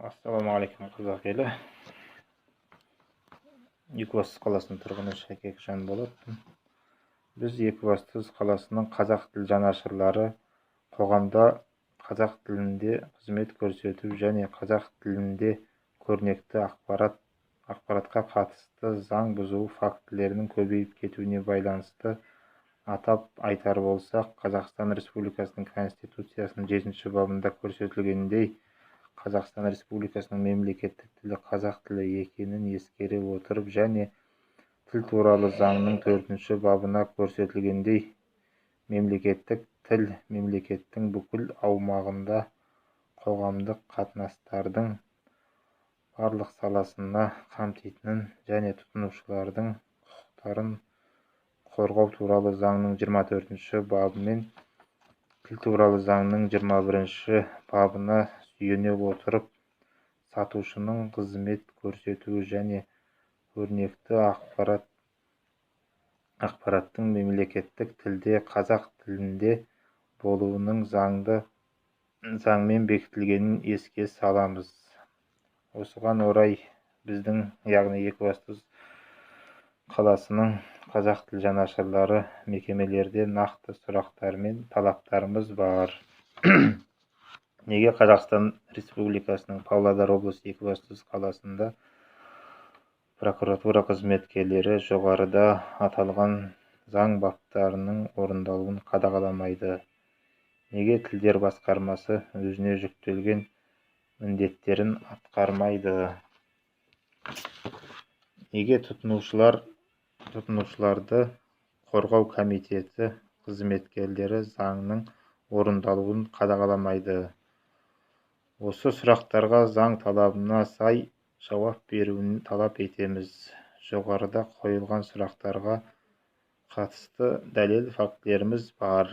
Ассалаумағалейкум қазақ елі. Екібастұз қаласының тұрғыны Шәкекжан болатпын. Біз Екібастұз қаласының қазақ тіл жанашырлары қоғамда қазақ тілінде қызмет көрсету және қазақ тілінде көрнекті ақпаратқа қатысты заң бұзу фактілерінің көбейіп кетуіне байланысты атап айтар болсақ, Қазақстан Республикасының Конституциясының 7-ші бабында көрсетілгендей, Қазақстан Республикасының мемлекеттік тілі қазақ тілі екенін ескере отырып және тіл туралы заңның 4-ші бабына көрсетілгендей, мемлекеттік тіл мемлекеттің бүкіл аумағында қоғамдық қатынастардың барлық саласына қамтитынын және тұтынушылардың құқықтарын қорғау туралы заңның 24-ші бабы мен тіл туралы заңның 21-ші бабына сүйене отырып, сатушының қызмет көрсетуі және көрнекті ақпараттың мемлекеттік тілде қазақ тілінде болуының заңмен бекітілгенін еске саламыз. Осыған орай біздің, яғни Екібастұз қаласының қазақ тіл жанашырлары мекемелерде нақты сұрақтар мен талаптарымыз бар. Неге Қазақстан Республикасының Павлодар облысы Екібастұз қаласында прокуратура қызметкерлері жоғарыда аталған заң баптарының орындалуын қадағаламайды? Неге тілдер басқармасы өзіне жүктелген міндеттерін атқармайды? Неге тұтынушыларды қорғау комитеті қызметкерлері заңның орындалуын қадағаламайды? Осы сұрақтарға заң талабына сай жауап беруін талап етеміз. Жоғарыда қойылған сұрақтарға қатысты дәлел фактілеріміз бар.